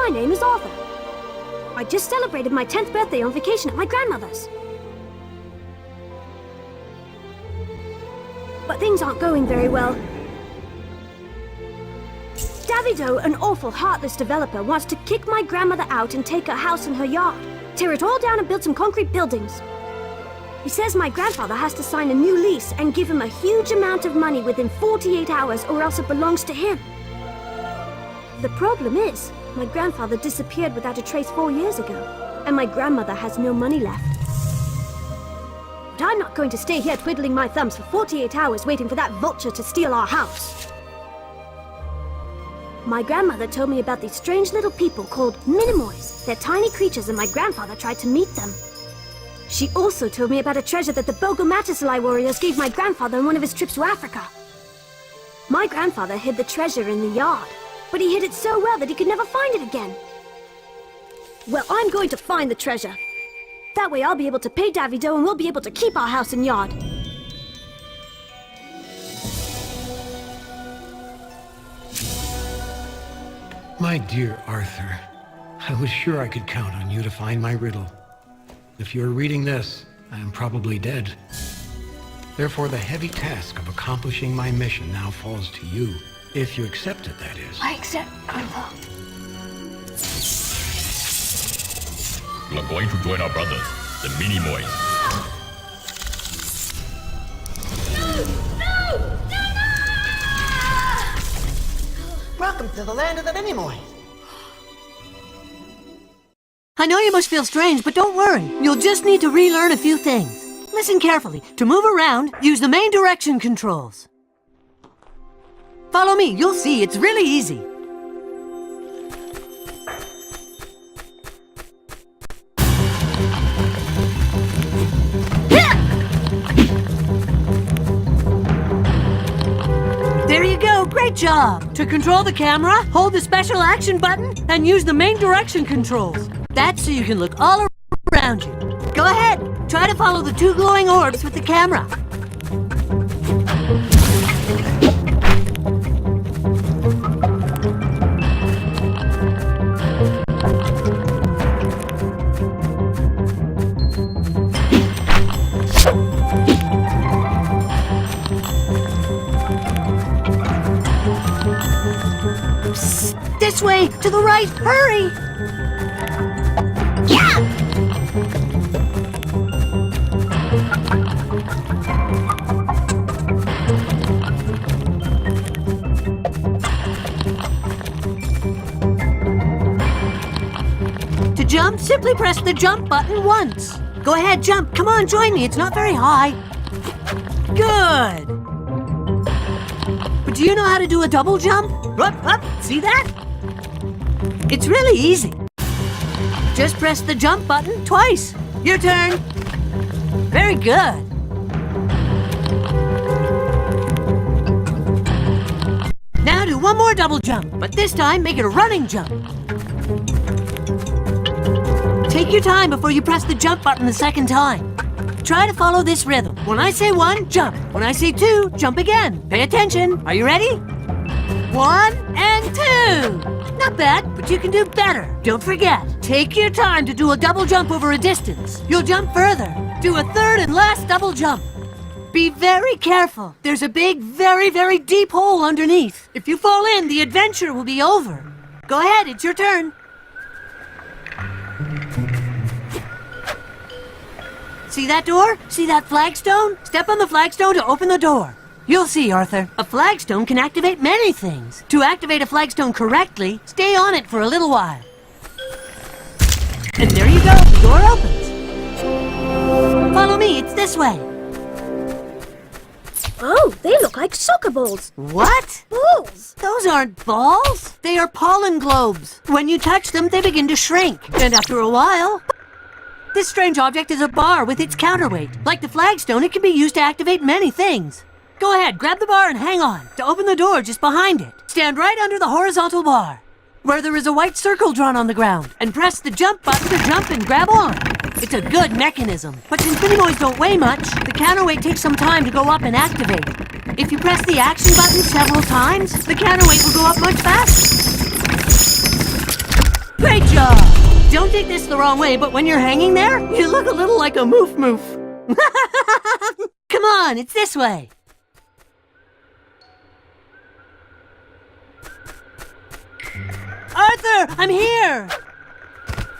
My name is Arthur. I just celebrated my 10th birthday on vacation at my grandmother's. But things aren't going very well. Davido, an awful, heartless developer, wants to kick my grandmother out and take her house and her yard, tear it all down and build some concrete buildings. He says my grandfather has to sign a new lease and give him a huge amount of money within 48 hours or else it belongs to him. The problem is, my grandfather disappeared without a trace 4 years ago, and my grandmother has no money left. But I'm not going to stay here twiddling my thumbs for 48 hours waiting for that vulture to steal our house. My grandmother told me about these strange little people called Minimoys. They're tiny creatures and my grandfather tried to meet them. She also told me about a treasure that the Bogomatisli warriors gave my grandfather on one of his trips to Africa. My grandfather hid the treasure in the yard, but he hid it so well that he could never find it again. Well, I'm going to find the treasure. That way I'll be able to pay Davido and we'll be able to keep our house and yard. My dear Arthur, I was sure I could count on you to find my riddle. If you're reading this, I am probably dead. Therefore, the heavy task of accomplishing my mission now falls to you. If you accept it, that is. I accept, Grandpa. You are going to join our brothers, the Minimoys. Welcome to the land of the Minimoys. I know you must feel strange, but don't worry. You'll just need to relearn a few things. Listen carefully. To move around, use the main direction controls. Follow me, you'll see, it's really easy. There you go, great job! To control the camera, hold the special action button and use the main direction controls. That's so you can look all around you. Go ahead, try to follow the two glowing orbs with the camera. This way, to the right, hurry! Yeah! To jump, simply press the jump button once. Go ahead, jump. Come on, join me. It's not very high. Good. But do you know how to do a double jump? Up, see that? It's really easy. Just press the jump button twice. Your turn. Very good. one more double jump, but this time make it a running jump. Take your time before you press the jump button the second time. Try to follow this rhythm. When I say 1, jump. When I say 2, jump again. Pay attention. Are you ready? 1 and 2. Not bad, but you can do better. Don't forget, take your time to do a double jump over a distance. You'll jump further. Do a third and last double jump. Be very careful. There's a big, very, very deep hole underneath. If you fall in, the adventure will be over. Go ahead, it's your turn. See that door? See that flagstone? Step on the flagstone to open the door. You'll see, Arthur. A flagstone can activate many things. To activate a flagstone correctly, stay on it for a little while. And there you go, the door opens. Follow me, it's this way. Oh, they look like soccer balls. What? Balls! Those aren't balls. They are pollen globes. When you touch them, they begin to shrink. And after a while... This strange object is a bar with its counterweight. Like the flagstone, it can be used to activate many things. Go ahead, grab the bar and hang on. To open the door just behind it, stand right under the horizontal bar, where there is a white circle drawn on the ground, and press the jump button to jump and grab on. It's a good mechanism, but since Minimoys don't weigh much, the counterweight takes some time to go up and activate. If you press the action button several times, the counterweight will go up much faster. Great job! Don't take this the wrong way, but when you're hanging there, you look a little like a moof. Come on, it's this way. Arthur, I'm here!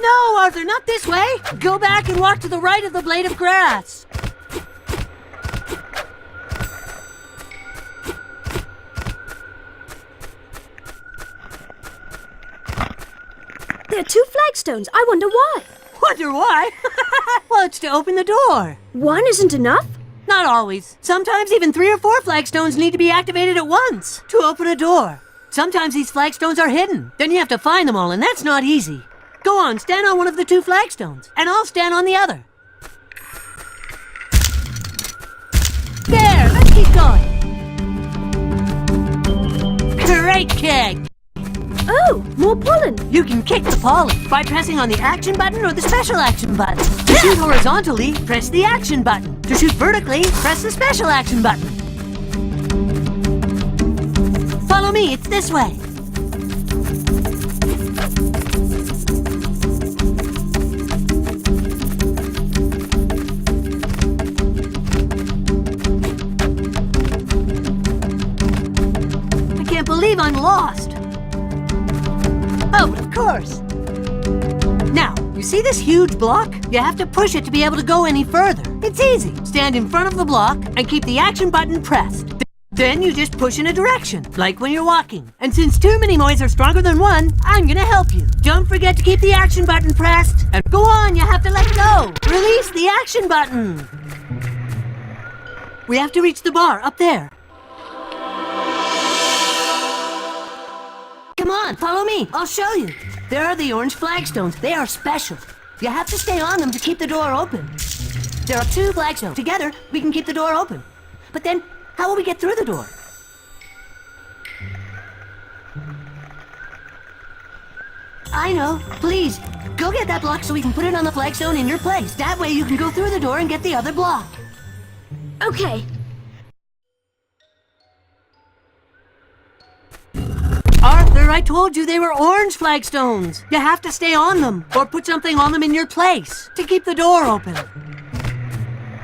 No, Arthur, not this way! Go back and walk to the right of the blade of grass. There are 2 flagstones. I wonder why. Wonder why? Well, it's to open the door. 1 isn't enough? Not always. Sometimes even 3 or 4 flagstones need to be activated at once to open a door. Sometimes these flagstones are hidden. Then you have to find them all, and that's not easy. Go on, stand on one of the 2 flagstones, and I'll stand on the other. There, let's keep going. Great kick! Oh, more pollen. You can kick the pollen by pressing on the action button or the special action button. To shoot horizontally, press the action button. To shoot vertically, press the special action button. Follow me, it's this way. I can't believe I'm lost. Oh, of course. Now, you see this huge block? You have to push it to be able to go any further. It's easy. Stand in front of the block and keep the action button pressed. Then you just push in a direction, like when you're walking. And since 2 Minimoys are stronger than 1, I'm gonna help you. Don't forget to keep the action button pressed. And go on, you have to let go. Release the action button. We have to reach the bar up there. Come on, follow me. I'll show you. There are the orange flagstones. They are special. You have to stay on them to keep the door open. There are 2 flagstones. Together, we can keep the door open. But then, how will we get through the door? I know. Please, go get that block so we can put it on the flagstone in your place. That way you can go through the door and get the other block. Okay. Arthur, I told you they were orange flagstones. You have to stay on them, or put something on them in your place to keep the door open.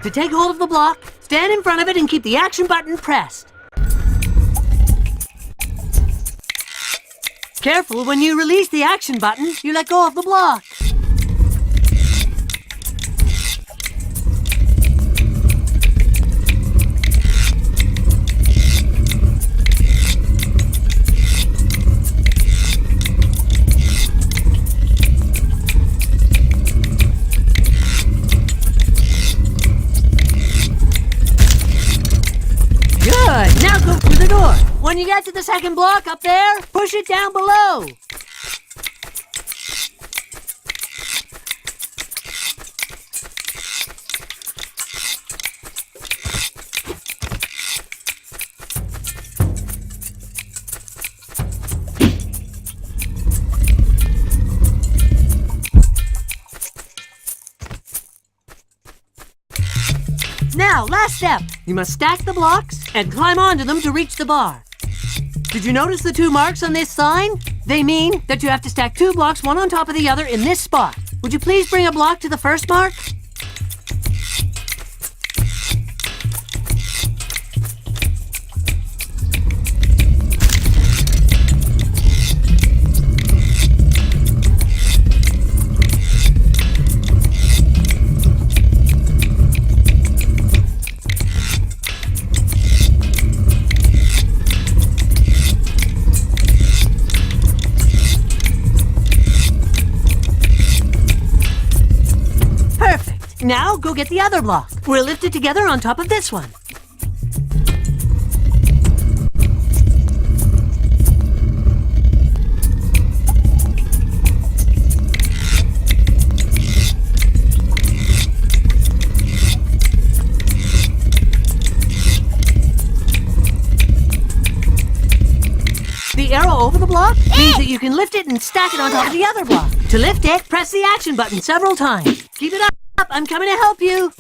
To take hold of the block, stand in front of it and keep the action button pressed. Careful, when you release the action button, you let go of the block. Good, now go through the door. When you get to the second block up there, push it down below. Now, last step. You must stack the blocks and climb onto them to reach the bar. Did you notice the 2 marks on this sign? They mean that you have to stack 2 blocks one on top of the other in this spot. Would you please bring a block to the first mark? Now, go get the other block. We'll lift it together on top of this one. The arrow over the block means that you can lift it and stack it on top of the other block. To lift it, press the action button several times. Keep it up. I'm coming to help you.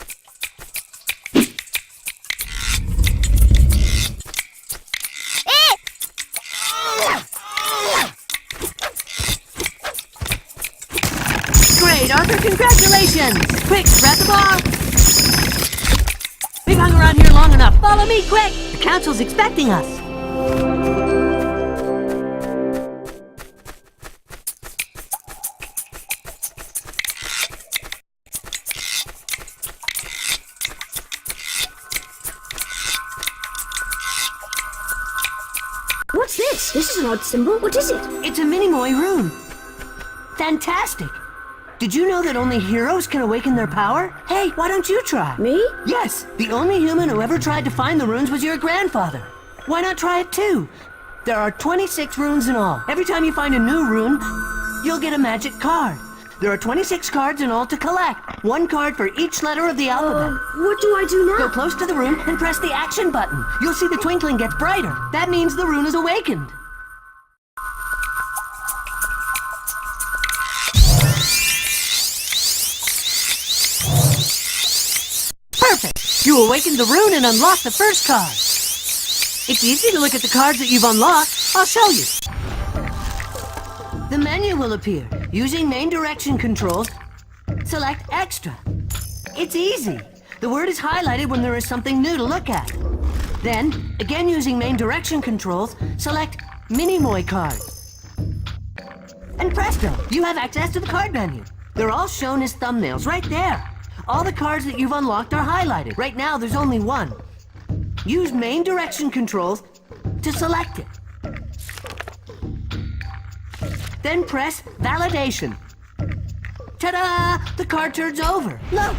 Great, Arthur, congratulations! Quick, grab the bar. We've hung around here long enough. Follow me, quick! The council's expecting us. What's this? This is an odd symbol. What is it? It's a Minimoy rune. Fantastic! Did you know that only heroes can awaken their power? Hey, why don't you try? Me? Yes, the only human who ever tried to find the runes was your grandfather. Why not try it too? There are 26 runes in all. Every time you find a new rune, you'll get a magic card. There are 26 cards in all to collect. 1 card for each letter of the alphabet. What do I do now? Go close to the rune and press the action button. You'll see the twinkling gets brighter. That means the rune is awakened. Perfect! You awakened the rune and unlocked the first card. It's easy to look at the cards that you've unlocked. I'll show you. The menu will appear. Using main direction controls, select Extra. It's easy. The word is highlighted when there is something new to look at. Then, again using main direction controls, select Minimoy Card. And presto, you have access to the card menu. They're all shown as thumbnails right there. All the cards that you've unlocked are highlighted. Right now, there's only one. Use main direction controls to select it. Then press Validation. Ta-da! The card turns over. Look!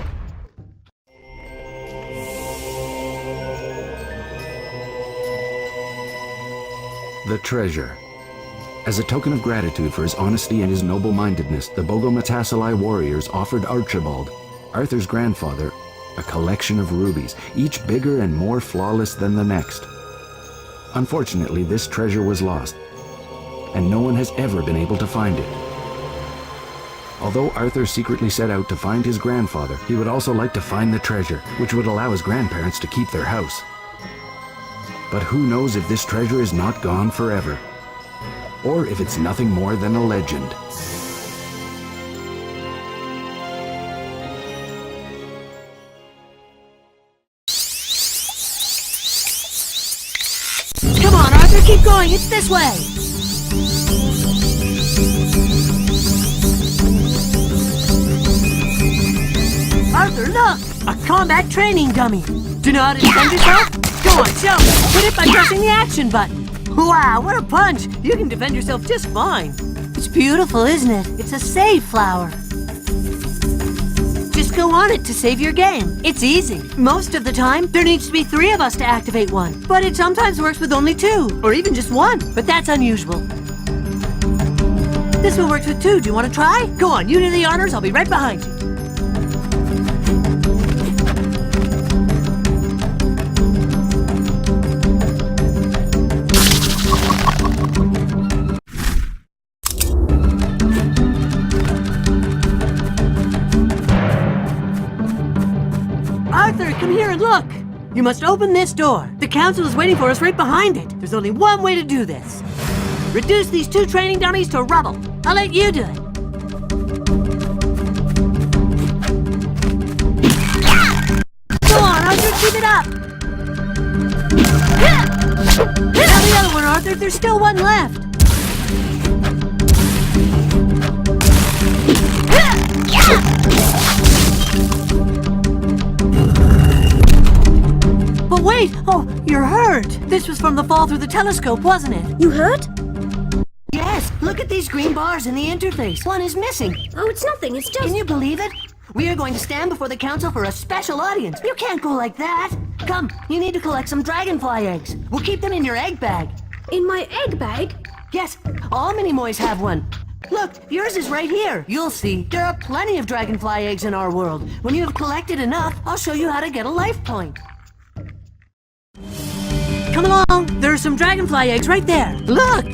The treasure. As a token of gratitude for his honesty and his noble-mindedness, the Bogomatasali warriors offered Archibald, Arthur's grandfather, a collection of rubies, each bigger and more flawless than the next. Unfortunately, this treasure was lost, and no one has ever been able to find it. Although Arthur secretly set out to find his grandfather, he would also like to find the treasure, which would allow his grandparents to keep their house. But who knows if this treasure is not gone forever, or if it's nothing more than a legend. Come on, Arthur, keep going. It's this way. Arthur, look! A combat training dummy. Do you know how to defend yourself? Go on, show me. Hit it by pressing the action button. Wow, what a punch! You can defend yourself just fine. It's beautiful, isn't it? It's a save flower. Just go on it to save your game. It's easy. Most of the time, there needs to be 3 of us to activate one. But it sometimes works with only 2, or even just 1. But that's unusual. This one works with 2. Do you want to try? Go on, you do the honors. I'll be right behind you. Arthur, come here and Look! You must open this door. The council is waiting for us right behind it. There's only one way to do this. Reduce these 2 training dummies to rubble. I'll let you do it. Go on, Arthur, keep it up. Now the other one, Arthur. There's still one left. But wait! Oh, you're hurt! This was from the fall through the telescope, wasn't it? You hurt? Yes! Look at these green bars in the interface. One is missing. Oh, it's nothing. It's just... Can you believe it? We are going to stand before the council for a special audience. You can't go like that. Come, you need to collect some dragonfly eggs. We'll keep them in your egg bag. In my egg bag? Yes, all Minimoys have one. Look, yours is right here. You'll see, there are plenty of dragonfly eggs in our world. When you have collected enough, I'll show you how to get a life point. Come along, there are some dragonfly eggs right there. Look!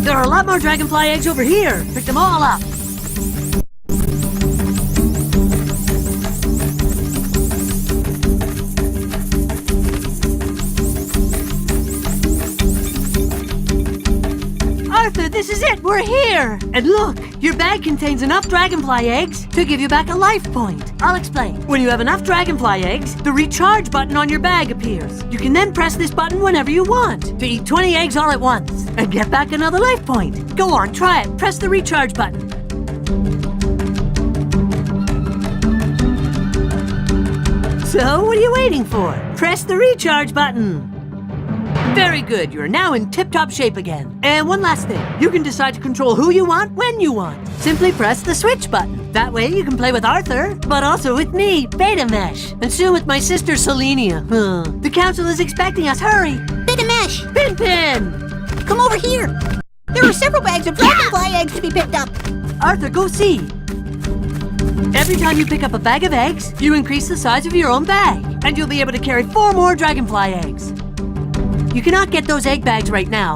There are a lot more dragonfly eggs over here. Pick them all up. Arthur, this is it! We're here! And look, your bag contains enough dragonfly eggs to give you back a life point. I'll explain. When you have enough dragonfly eggs, the recharge button on your bag appears. You can then press this button whenever you want to eat 20 eggs all at once and get back another life point. Go on, try it. Press the recharge button. So, what are you waiting for? Press the recharge button. Very good, you're now in tip-top shape again. And one last thing, you can decide to control who you want, when you want. Simply press the switch button. That way you can play with Arthur, but also with me, Beta Mesh, and soon with my sister Selenia. The council is expecting us, hurry! Beta Mesh! Pin Pin! Come over here! There are several bags of dragonfly eggs to be picked up! Arthur, go see! Every time you pick up a bag of eggs, you increase the size of your own bag, and you'll be able to carry 4 more dragonfly eggs. You cannot get those egg bags right now.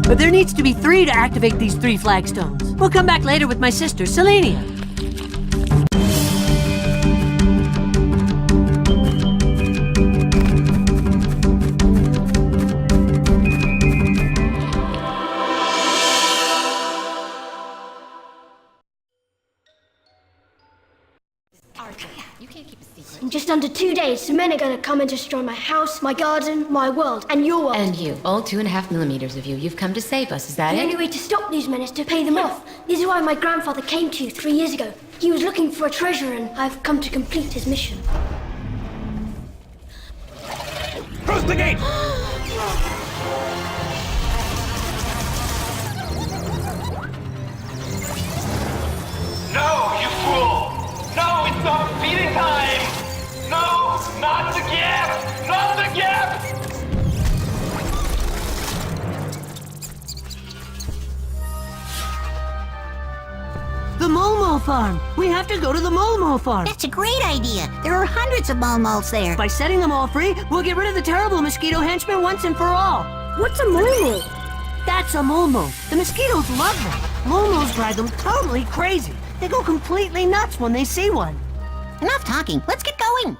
But there needs to be 3 to activate these 3 flagstones. We'll come back later with my sister, Selenia. In just under 2 days, some men are gonna come and destroy my house, my garden, my world, and your world. And you, all 2.5 millimeters of you. You've come to save us, is that The it? only way to stop these men is to pay them off. This is why my grandfather came to you 3 years ago. He was looking for a treasure, and I've come to complete his mission. Close the gate! No, you fool! No, it's not feeding time! No, not the gap! Not the gap! The Mole Farm! We have to go to the Mole Farm! That's a great idea! There are hundreds of moles there! By setting them all free, we'll get rid of the terrible mosquito henchmen once and for all! What's a mole? That's a Momo. The mosquitoes love them. Momos drive them totally crazy. They go completely nuts when they see one. Enough talking, let's get going!